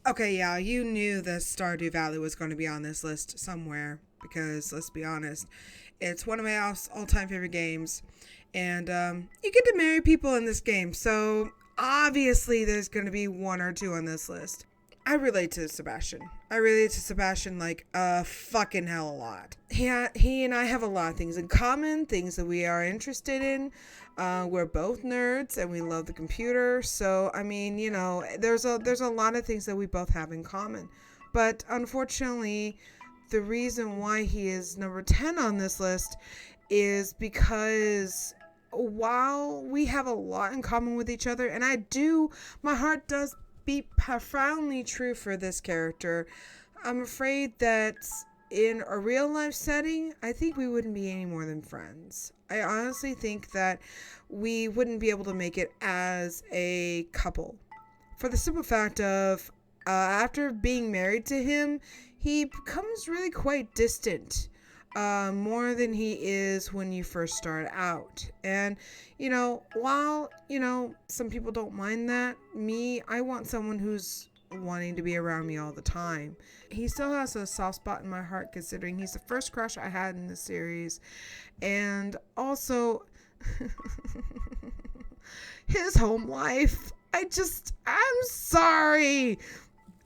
Okay, yeah, you knew that Stardew Valley was going to be on this list somewhere because, let's be honest, it's one of my all-time favorite games. And you get to marry people in this game, so obviously there's going to be one or two on this list. I relate to Sebastian. I relate to Sebastian like a fucking hell a lot. He and I have a lot of things in common, things that we are interested in. We're both nerds and we love the computer. So, I mean, you know, there's a lot of things that we both have in common. But unfortunately, the reason why he is number 10 on this list is because while we have a lot in common with each other, and my heart does be profoundly true for this character, I'm afraid that in a real life setting, I think we wouldn't be any more than friends. I honestly think that we wouldn't be able to make it as a couple. For the simple fact of, after being married to him, he becomes really quite distant. More than he is when you first start out. And, you know, while, you know, some people don't mind that, I want someone who's wanting to be around me all the time. He still has a soft spot in my heart considering he's the first crush I had in the series. And also, his home life. I'm sorry.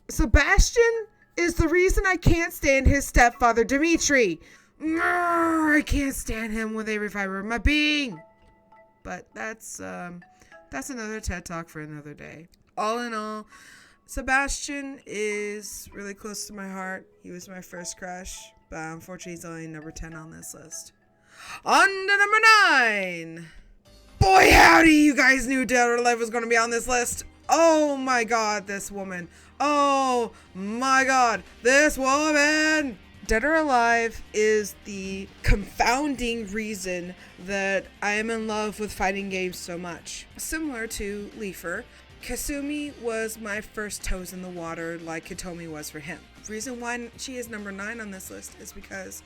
Sebastian is the reason I can't stand his stepfather, Dimitri. I can't stand him with every fiber of my being. But that's another TED Talk for another day. All in all, Sebastian is really close to my heart. He was my first crush, but unfortunately he's only number 10 on this list. On to number 9. Boy howdy, you guys knew Dead or Alive was going to be on this list. Oh my god, this woman. Oh my god, this woman. Dead or Alive is the confounding reason that I am in love with fighting games so much. Similar to Leafer, Kasumi was my first toes in the water like Hitomi was for him. The reason why she is number 9 on this list is because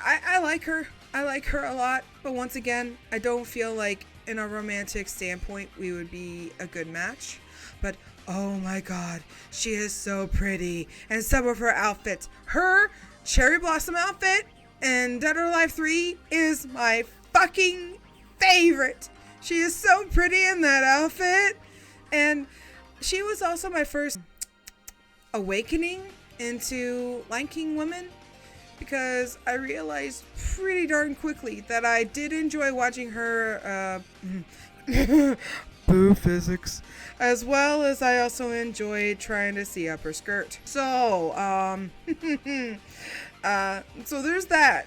I like her. I like her a lot, but once again, I don't feel like in a romantic standpoint we would be a good match. But oh my god, she is so pretty. And some of her outfits, her cherry blossom outfit in Dead or Alive 3 is my fucking favorite. She is so pretty in that outfit. And she was also my first awakening into liking women, because I realized pretty darn quickly that I did enjoy watching her boo physics, as well as I also enjoyed trying to see up her skirt. So, so there's that.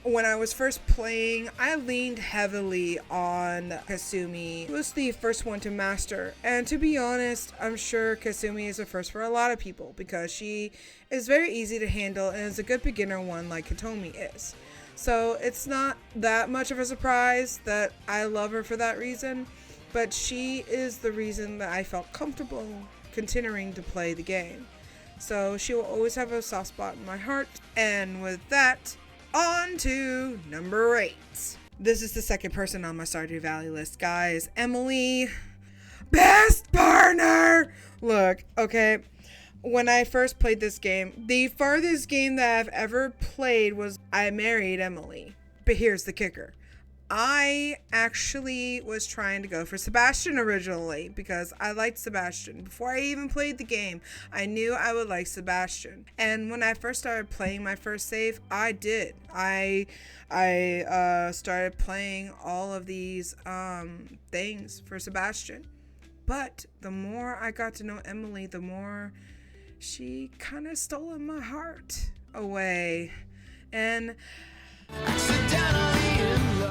When I was first playing, I leaned heavily on Kasumi. She was the first one to master, and to be honest, I'm sure Kasumi is a first for a lot of people because she is very easy to handle and is a good beginner one like Hitomi is. So it's not that much of a surprise that I love her for that reason, but she is the reason that I felt comfortable continuing to play the game. So she will always have a soft spot in my heart, and with that, on to number 8. This is the second person on my Stardew Valley list, guys. Emily. Best partner! Look, okay, when I first played this game, the farthest game that I've ever played was I married Emily. But here's the kicker. I actually was trying to go for Sebastian originally because I liked Sebastian. Before I even played the game, I knew I would like Sebastian. And when I first started playing my first save, I did. I started playing all of these things for Sebastian. But the more I got to know Emily, the more she kind of stole my heart away. And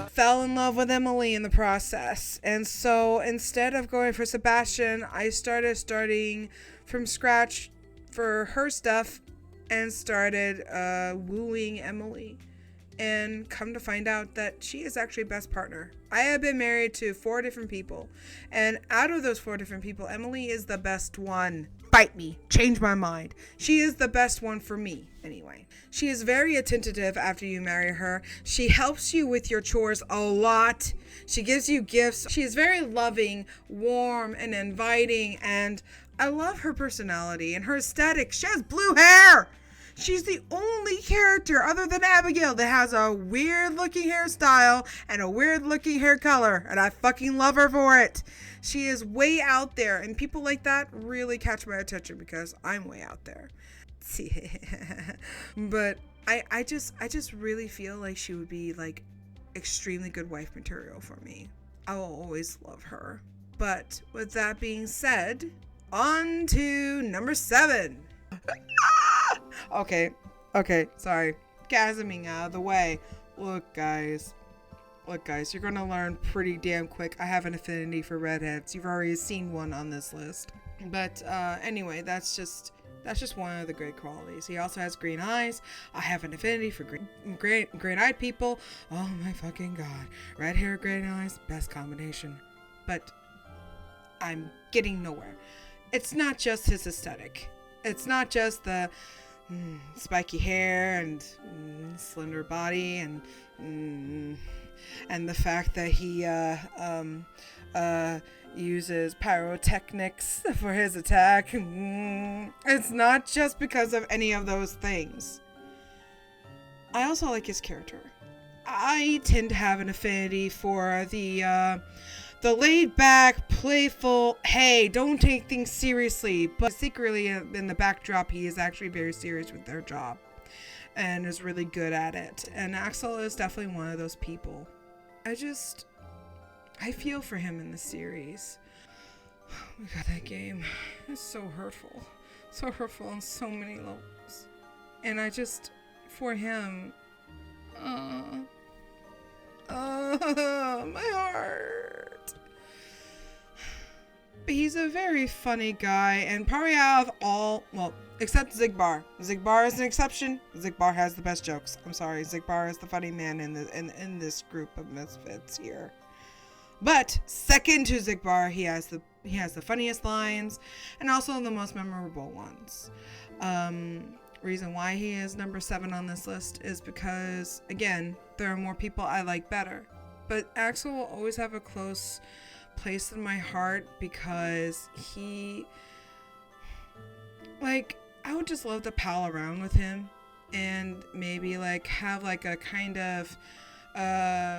fell in love with Emily in the process. And so instead of going for Sebastian, I starting from scratch for her stuff and started wooing Emily. And come to find out that she is actually best partner. I have been married to 4 different people, and out of those 4 different people, Emily is the best one. bite me, change my mind. She is the best one for me, anyway. She is very attentive after you marry her. She helps you with your chores a lot. She gives you gifts. She is very loving, warm, and inviting, and I love her personality and her aesthetic. She has blue hair. She's the only character other than Abigail that has a weird looking hairstyle and a weird looking hair color, and I fucking love her for it. She is way out there, and people like that really catch my attention because I'm way out there. But I just really feel like she would be like extremely good wife material for me. I will always love her. But with that being said, on to number 7. Okay, sorry. Gasming out of the way. Look, guys, you're gonna learn pretty damn quick. I have an affinity for redheads. You've already seen one on this list. But anyway, that's just one of the great qualities. He also has green eyes. I have an affinity for green-eyed people. Oh my fucking god. Red hair, green eyes, best combination. But I'm getting nowhere. It's not just his aesthetic. It's not just the spiky hair and slender body and the fact that he uses pyrotechnics for his attack. It's not just because of any of those things. I also like his character. I tend to have an affinity for the laid-back, playful, hey, don't take things seriously, but secretly in the backdrop, he is actually very serious with their job and is really good at it. And Axel is definitely one of those people. I feel for him in the series. Oh my god, that game is so hurtful. So hurtful on so many levels. And for him, my heart. But he's a very funny guy, and probably out of all, well, except Zigbar. Zigbar is an exception. Zigbar has the best jokes. I'm sorry, Zigbar is the funny man in this group of misfits here. But second to Zigbar, he has the funniest lines and also the most memorable ones. Reason why he is number 7 on this list is because, again, there are more people I like better. But Axel will always have a close place in my heart because I would just love to pal around with him and maybe have a kind of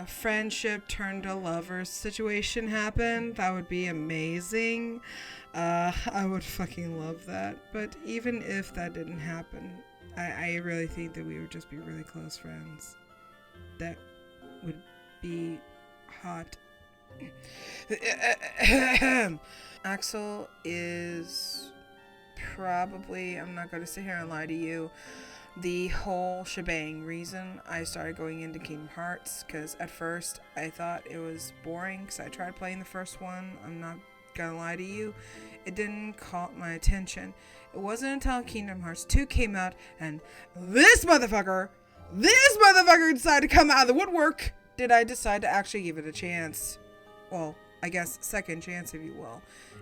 friendship turned to lovers situation happen. That would be amazing. I would fucking love that. But even if that didn't happen, I really think that we would just be really close friends. That would be hot. Axel is probably, I'm not going to sit here and lie to you, the whole shebang reason I started going into Kingdom Hearts, because at first I thought it was boring because I tried playing the first one. I'm not gonna lie to you, it didn't caught my attention. It wasn't until Kingdom Hearts 2 came out and this motherfucker decided to come out of the woodwork did I decide to actually give it a chance. Well, I guess second chance, if you will.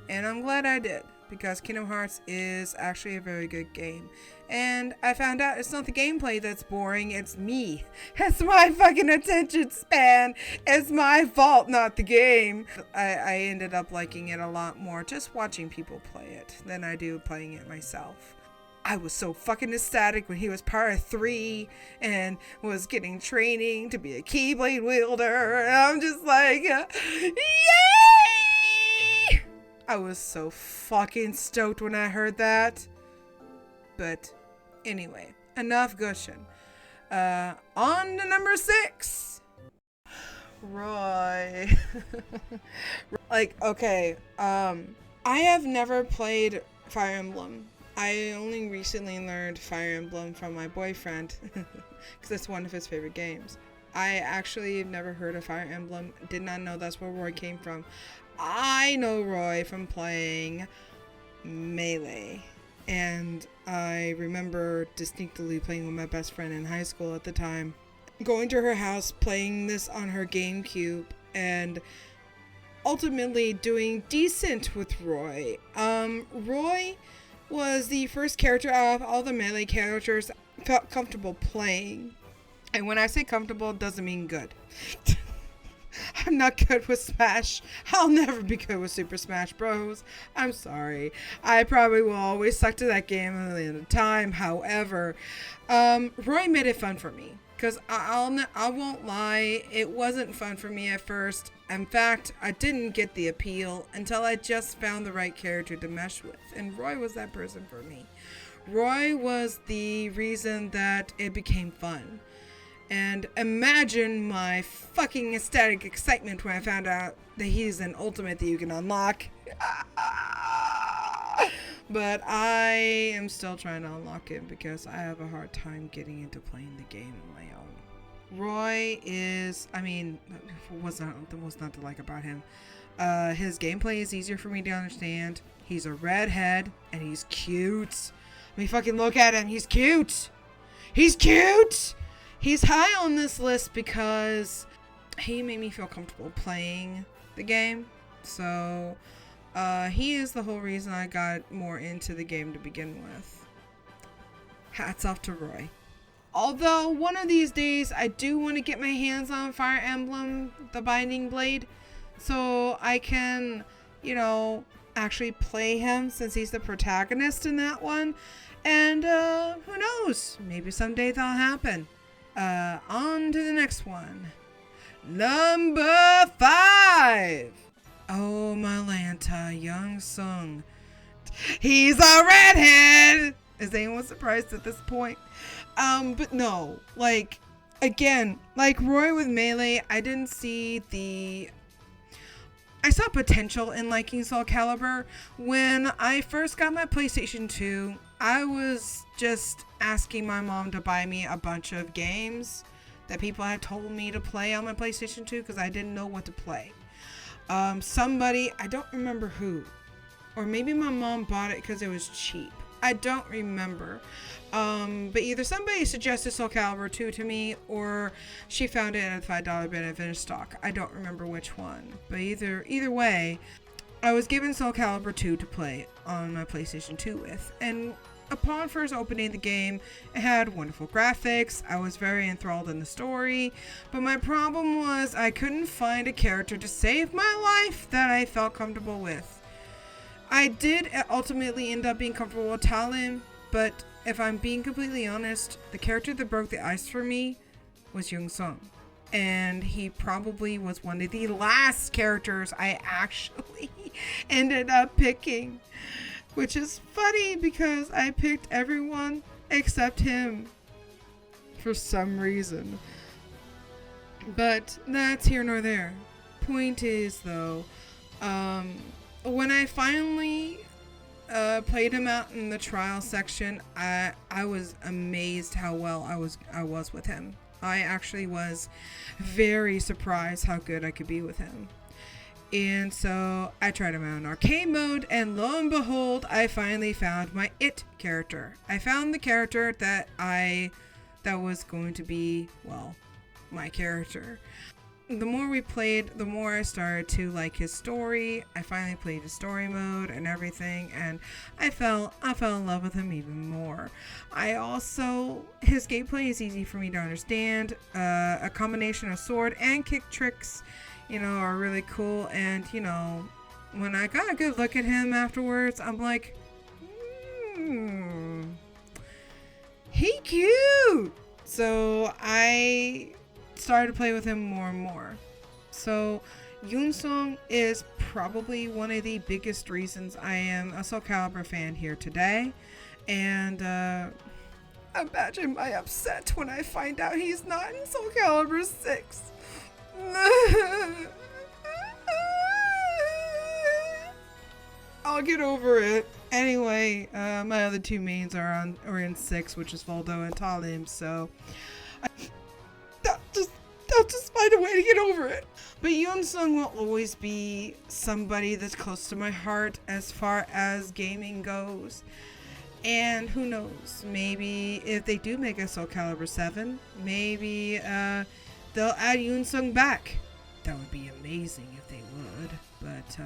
And I'm glad I did, because Kingdom Hearts is actually a very good game. And I found out it's not the gameplay that's boring, it's me. It's my fucking attention span. It's my fault, not the game. I ended up liking it a lot more just watching people play it than I do playing it myself. I was so fucking ecstatic when he was part of 3 and was getting training to be a Keyblade wielder. And I'm just like, yay! I was so fucking stoked when I heard that. But anyway, enough gushing. On to number 6. Roy. Okay, I have never played Fire Emblem. I only recently learned Fire Emblem from my boyfriend, because it's one of his favorite games. I actually have never heard of Fire Emblem, did not know that's where Roy came from. I know Roy from playing Melee, and I remember distinctly playing with my best friend in high school at the time, going to her house, playing this on her GameCube, and ultimately doing decent with Roy. Roy was the first character out of all the melee characters I felt comfortable playing. And when I say comfortable, it doesn't mean good. I'm not good with Smash. I'll never be good with Super Smash Bros. I'm sorry. I probably will always suck to that game at the end of time. However, Roy made it fun for me. Because I won't lie, it wasn't fun for me at first. In fact, I didn't get the appeal until I just found the right character to mesh with. And Roy was that person for me. Roy was the reason that it became fun. And imagine my fucking ecstatic excitement when I found out that he's an ultimate that you can unlock. But I am still trying to unlock it because I have a hard time getting into playing the game on my own. Roy is, what's not to like about him? His gameplay is easier for me to understand. He's a redhead and he's cute. I mean, fucking look at him. He's cute. He's cute. He's high on this list because he made me feel comfortable playing the game. So, he is the whole reason I got more into the game to begin with. Hats off to Roy. Although, one of these days, I do want to get my hands on Fire Emblem, the Binding Blade, so I can, actually play him since he's the protagonist in that one. And, who knows? Maybe someday that'll happen. On to the next one. Number 5. Oh, Malanta, Young Sung. He's a redhead! Is anyone surprised at this point? But no. Again, like Roy with Melee, I saw potential in liking Soul Calibur. When I first got my PlayStation 2, I was just asking my mom to buy me a bunch of games that people had told me to play on my PlayStation 2 because I didn't know what to play. Somebody, I don't remember who, or maybe my mom bought it because it was cheap. I don't remember. But either somebody suggested Soul Calibur 2 to me, or she found it at a $5 bin at Vintage Stock. I don't remember which one. But either way, I was given Soul Calibur 2 to play on my PlayStation 2 with. And upon first opening the game, it had wonderful graphics. I was very enthralled in the story. But my problem was I couldn't find a character to save my life that I felt comfortable with. I did ultimately end up being comfortable with Talim, but if I'm being completely honest, the character that broke the ice for me was Young Sung. And he probably was one of the last characters I actually ended up picking. Which is funny because I picked everyone except him for some reason. But that's here nor there. Point is though, when I finally played him out in the trial section, I was amazed how well I was with him. I actually was very surprised how good I could be with him. And so I tried him out in arcade mode, and lo and behold, I finally found my It character. I found the character that was going to be, well, my character. The more we played, the more I started to like his story. I finally played his story mode and everything, and I fell in love with him even more. His gameplay is easy for me to understand. A combination of sword and kick tricks, are really cool. And, when I got a good look at him afterwards, I'm like, he cute. So I started to play with him more and more. So Yoon Sung is probably one of the biggest reasons I am a Soul Calibur fan here today. And imagine my upset when I find out he's not in Soul Calibur 6. I'll get over it. Anyway, my other two mains are in 6, which is Voldo and Talim, so I'll just find a way to get over it. But Yoon Sung will always be somebody that's close to my heart as far as gaming goes. And who knows, maybe if they do make a Soul Calibur 7, maybe they'll add Yoon Sung back. That would be amazing if they would. But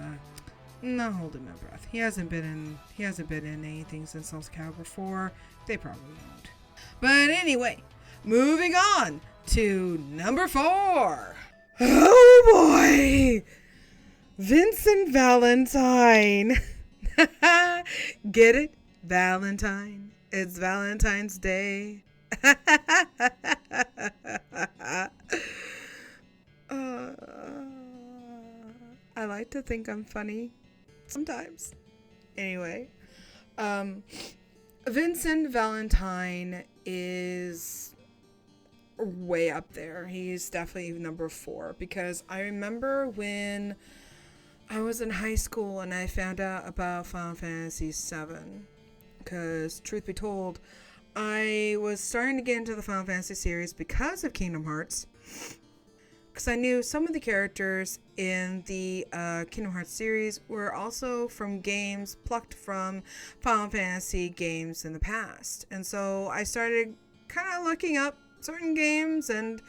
not holding my breath. He hasn't been in anything since Soul Calibur 4. They probably won't. But anyway, moving on to number 4. Oh boy! Vincent Valentine. Get it? Valentine. It's Valentine's Day. I like to think I'm funny sometimes. Anyway, Vincent Valentine is way up there. He's definitely number 4 because I remember when I was in high school and I found out about Final Fantasy VII. Because, truth be told, I was starting to get into the Final Fantasy series because of Kingdom Hearts. Because I knew some of the characters in the Kingdom Hearts series were also from games plucked from Final Fantasy games in the past. And so I started kind of looking up certain games and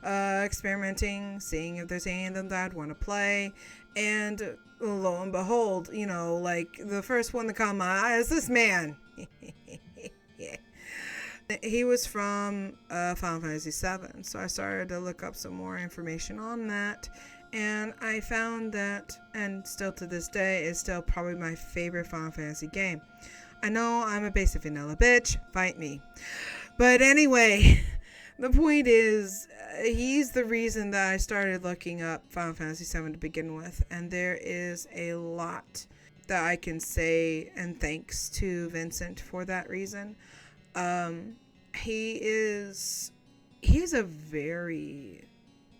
experimenting, seeing if there's any of them that I'd want to play. And lo and behold, you know, like the first one that caught my eye is this man. He was from Final Fantasy VII, so I started to look up some more information on that, and I found that, and still to this day, is still probably my favorite Final Fantasy game. I know I'm a basic vanilla bitch, fight me. But anyway, the point is, he's the reason that I started looking up Final Fantasy VII to begin with, and there is a lot that I can say, and thanks to Vincent for that reason. He's a very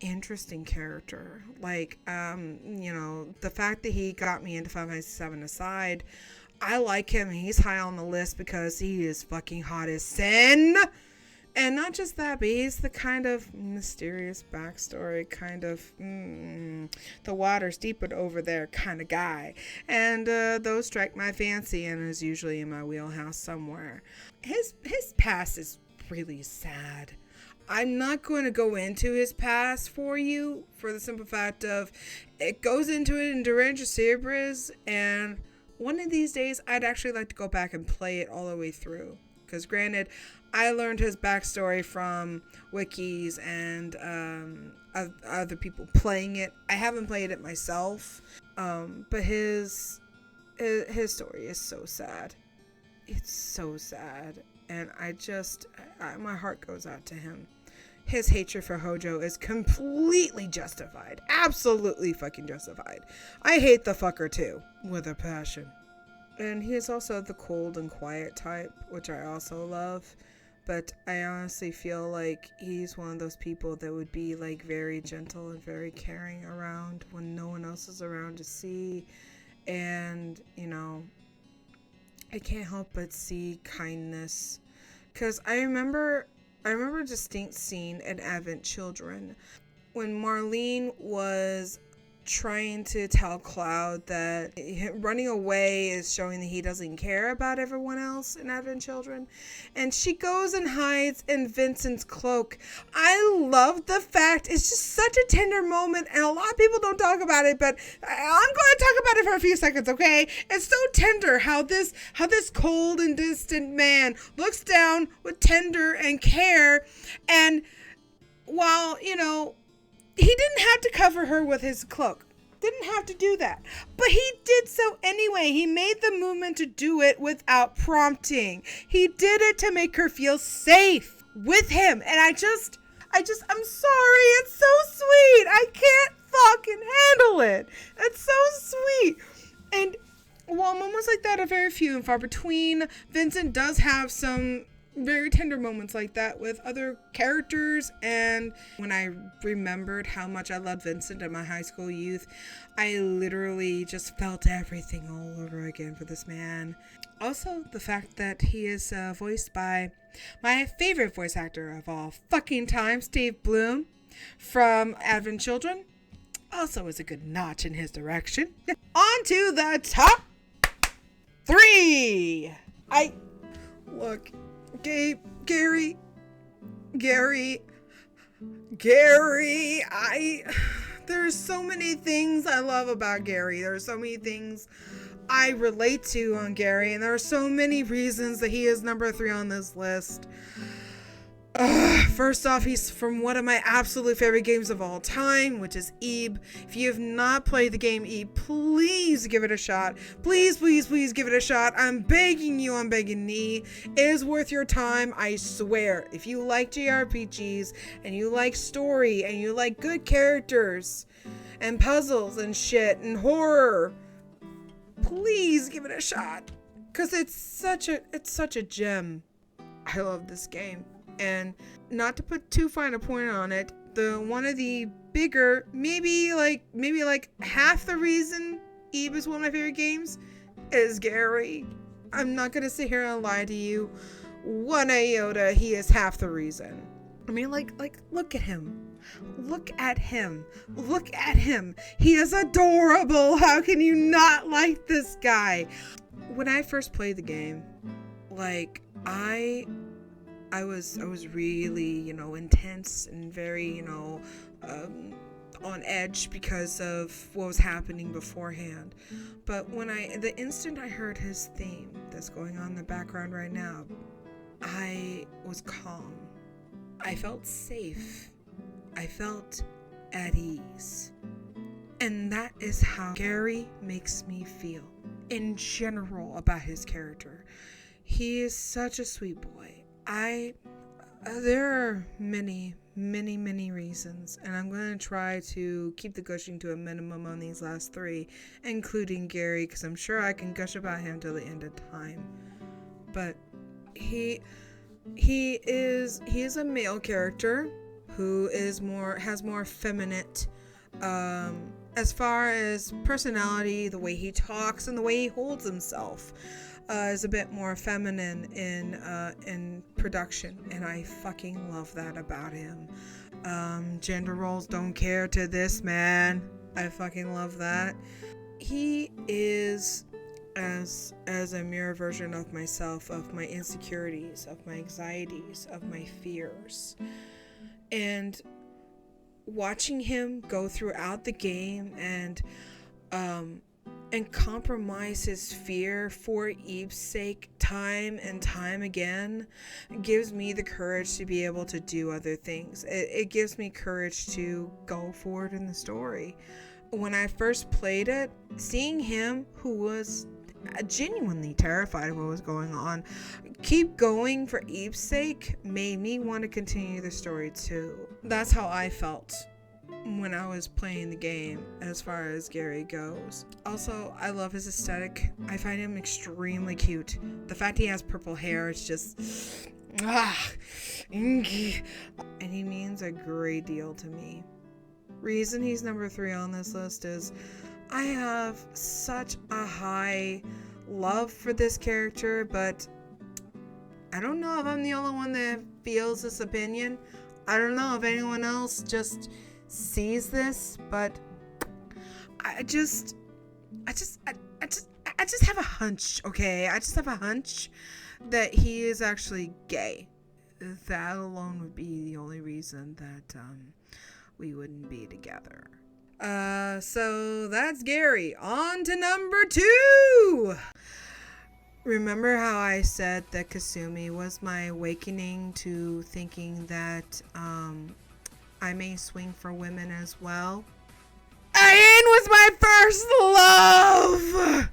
interesting character. Like, you know, the fact that he got me into Final Fantasy VII aside, I like him. He's high on the list because he is fucking hot as sin. And not just that, but he's the kind of mysterious backstory, kind of the water's deeper over there kind of guy. And those strike my fancy and is usually in my wheelhouse somewhere. His past is really sad. I'm not going to go into his past for you for the simple fact of it goes into it in Durandra Cerberus, and one of these days I'd actually like to go back and play it all the way through. Because granted, I learned his backstory from wikis and other people playing it. I haven't played it myself, but his story is so sad. It's so sad, and my heart goes out to him. His hatred for Hojo is completely justified. Absolutely fucking justified. I hate the fucker too, with a passion. And he is also the cold and quiet type, which I also love. But I honestly feel like he's one of those people that would be like very gentle and very caring around when no one else is around to see. And, you know, I can't help but see kindness. Because I remember a distinct scene in Advent Children when Marlene was trying to tell Cloud that running away is showing that he doesn't care about everyone else in Advent Children, and she goes and hides in Vincent's cloak. I love the fact, it's just such a tender moment, and a lot of people don't talk about it, but I'm going to talk about it for a few seconds, okay? It's so tender how this cold and distant man looks down with tender and care, and while, you know, he didn't have to cover her with his cloak. Didn't have to do that. But he did so anyway. He made the movement to do it without prompting. He did it to make her feel safe with him. And I'm sorry. It's so sweet. I can't fucking handle it. It's so sweet. And while moments like that are very few and far between, Vincent does have some very tender moments like that with other characters. And when I remembered how much I loved Vincent in my high school youth, I literally just felt everything all over again for this man. Also, the fact that he is voiced by my favorite voice actor of all fucking time, Steve Bloom from Advent Children, also is a good notch in his direction. On to the top 3. Gary, there's so many things I love about Gary. There's so many things I relate to on Gary, and there are so many reasons that he is number 3 on this list. First off, he's from one of my absolute favorite games of all time, which is Ebe. If you have not played the game Ebe, please give it a shot. Please, please, please give it a shot. I'm begging you, I'm begging me. It is worth your time, I swear. If you like JRPGs, and you like story, and you like good characters, and puzzles, and shit, and horror, please give it a shot. Because it's such a gem. I love this game. And not to put too fine a point on it, one of the bigger, maybe like half the reason Ebe is one of my favorite games is Gary. I'm not gonna sit here and lie to you. 1 iota, he is half the reason. I mean, like, look at him. Look at him. Look at him. He is adorable. How can you not like this guy? When I first played the game, like, I was really, intense and very, on edge because of what was happening beforehand. But the instant I heard his theme that's going on in the background right now, I was calm. I felt safe. I felt at ease. And that is how Gary makes me feel in general about his character. He is such a sweet boy. There are many reasons, and I'm going to try to keep the gushing to a minimum on these last 3, including Gary, because I'm sure I can gush about him till the end of time. But he is a male character who has more feminine, as far as personality, the way he talks and the way he holds himself. Is a bit more feminine in production, and I fucking love that about him. Gender roles don't care to this man. I fucking love that. He is as a mirror version of myself, of my insecurities, of my anxieties, of my fears. And watching him go throughout the game and compromise his fear for Eve's sake time and time again gives me the courage to be able to do other things. It gives me courage to go forward in the story. When I first played it, seeing him, who was genuinely terrified of what was going on, keep going for Eve's sake made me want to continue the story too. That's how I felt when I was playing the game as far as Gary goes. Also, I love his aesthetic. I find him extremely cute. The fact he has purple hair is just and he means a great deal to me. Reason he's number 3 on this list is I have such a high love for this character, but I don't know if I'm the only one that feels this opinion. I don't know if anyone else just sees this, but I just have a hunch, okay? I just have a hunch that he is actually gay. That alone would be the only reason that we wouldn't be together. So that's Gary. On to number 2. Remember how I said that Kasumi was my awakening to thinking that I may swing for women as well? Ayin was my first love!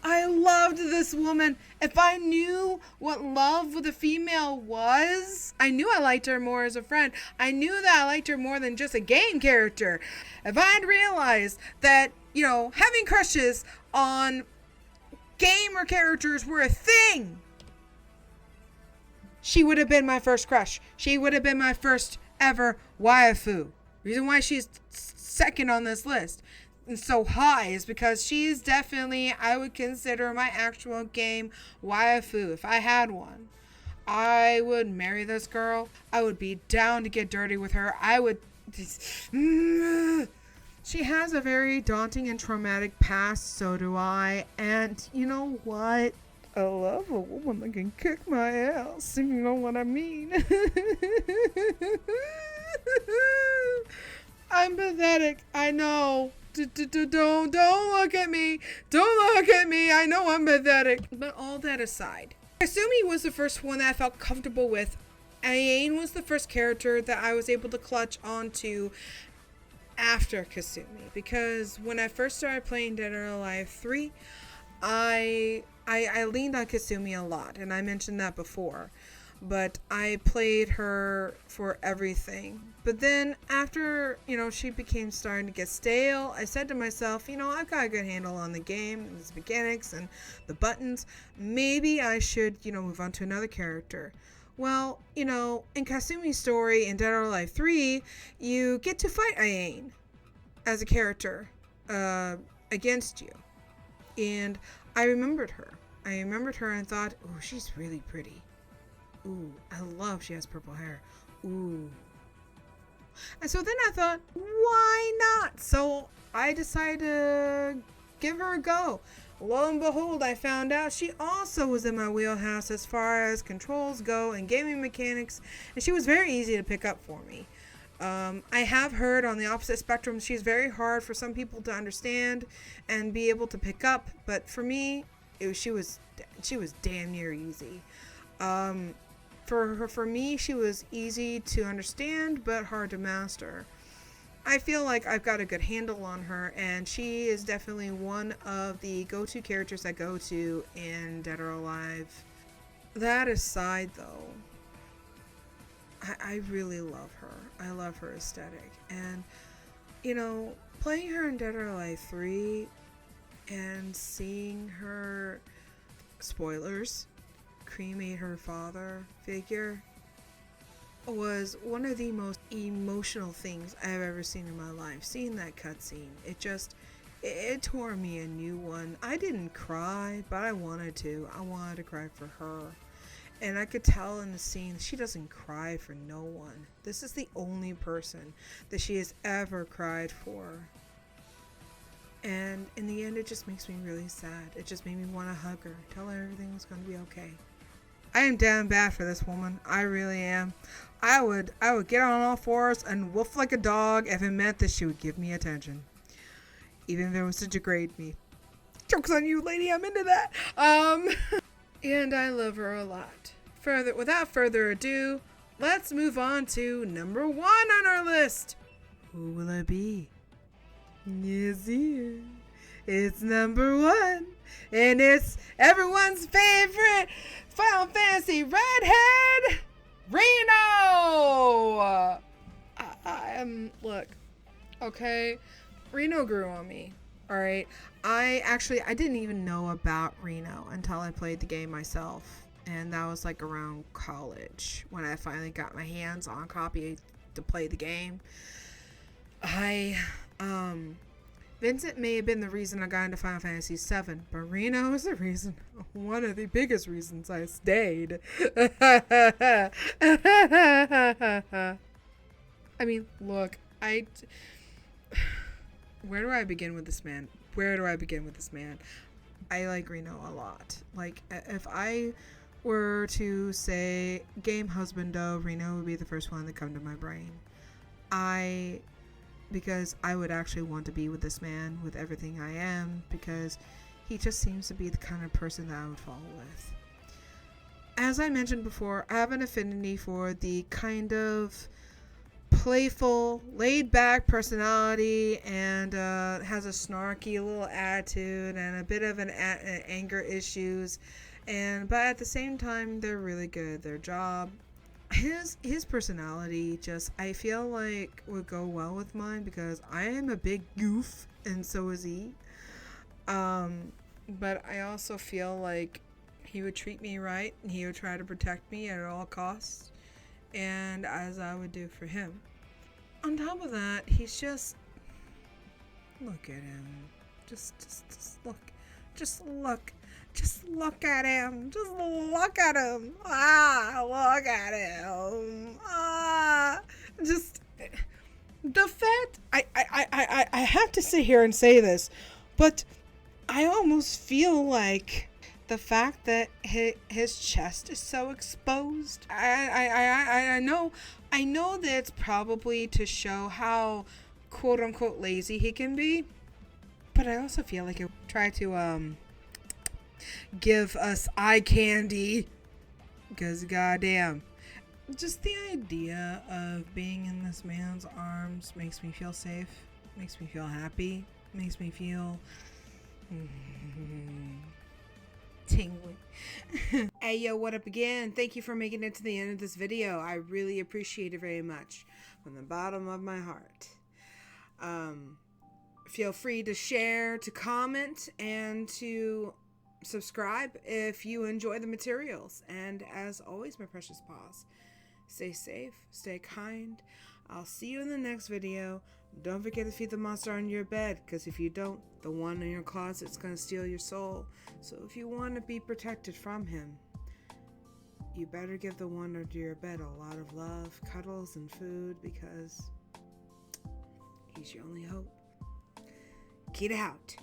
I loved this woman. If I knew what love with a female was, I knew I liked her more as a friend. I knew that I liked her more than just a game character. If I'd realized that, having crushes on gamer characters were a thing, she would have been my first crush. She would have been my first ever waifu. Reason why she's second on this list and so high is because she's definitely, I would consider, my actual game waifu. If I had one, I would marry this girl. I would be down to get dirty with her. I would she has a very daunting and traumatic past, so do I. And you know what? I love a woman that can kick my ass, if you know what I mean. I'm pathetic, I know. Don't look at me. Don't look at me. I know I'm pathetic. But all that aside, Kasumi was the first one that I felt comfortable with. Ayane was the first character that I was able to clutch onto after Kasumi, because when I first started playing Dead or Alive 3, I leaned on Kasumi a lot, and I mentioned that before, but I played her for everything. But then after, she became starting to get stale, I said to myself, I've got a good handle on the game and its mechanics and the buttons. Maybe I should, move on to another character. Well, in Kasumi's story in Dead or Alive 3, you get to fight Ayane as a character against you. And I remembered her. And thought, ooh, she's really pretty. Ooh, I love she has purple hair. Ooh. And so then I thought, why not? So I decided to give her a go. Lo and behold, I found out she also was in my wheelhouse as far as controls go and gaming mechanics, and she was very easy to pick up for me. I have heard on the opposite spectrum, she's very hard for some people to understand and be able to pick up, but for me, she was damn near easy. For me, she was easy to understand, but hard to master. I feel like I've got a good handle on her, and she is definitely one of the go-to characters I go to in Dead or Alive. That aside, though, I really love her. I love her aesthetic. And, playing her in Dead or Alive 3 and seeing her, spoilers, cremate her father figure was one of the most emotional things I've ever seen in my life. Seeing that cutscene, it tore me a new one. I didn't cry, but I wanted to. I wanted to cry for her. And I could tell in the scene, she doesn't cry for no one. This is the only person that she has ever cried for. And in the end, it just makes me really sad. It just made me want to hug her, tell her everything was going to be okay. I am damn bad for this woman. I really am. I would get on all fours and woof like a dog if it meant that she would give me attention. Even if it was to degrade me. Joke's on you, lady. I'm into that. And I love her a lot. Without further ado, let's move on to number 1 on our list. Who will it be? Yes, it's number 1. And it's everyone's favorite Final Fantasy redhead, Reno! Look, okay, Reno grew on me, alright? I didn't even know about Reno until I played the game myself, and that was like around college when I finally got my hands on a copy to play the game. Vincent may have been the reason I got into Final Fantasy VII, but Reno is the reason, one of the biggest reasons I stayed. I mean, look, where do I begin with this man? I like Reno a lot. Like, if I were to say game husbando, Reno would be the first one that come to my brain. Because I would actually want to be with this man with everything I am, because he just seems to be the kind of person that I would fall with. As I mentioned before, I have an affinity for the kind of playful, laid-back personality, and has a snarky little attitude and a bit of an anger issues, but at the same time, they're really good at their job. His personality just, I feel like, would go well with mine, because I am a big goof and so is he. But I also feel like he would treat me right and he would try to protect me at all costs, and as I would do for him. On top of that, he's just, look at him. Just look. Just look at him. Just look at him. Look at him. Just the fact, I have to sit here and say this, but I almost feel like the fact that his chest is so exposed. I know that it's probably to show how quote unquote lazy he can be. but I also feel like it try to give us eye candy, because goddamn, just the idea of being in this man's arms makes me feel safe, makes me feel happy, makes me feel tingly. Hey yo, what up again? Thank you for making it to the end of this video. I really appreciate it very much from the bottom of my heart. Feel free to share, to comment, and to subscribe if you enjoy the materials. And as always, my precious paws, stay safe, stay kind. I'll see you in the next video. Don't forget to feed the monster on your bed, because if you don't, the one in your closet's going to steal your soul. So if you want to be protected from him, you better give the one under your bed a lot of love, cuddles, and food, because he's your only hope. Get out.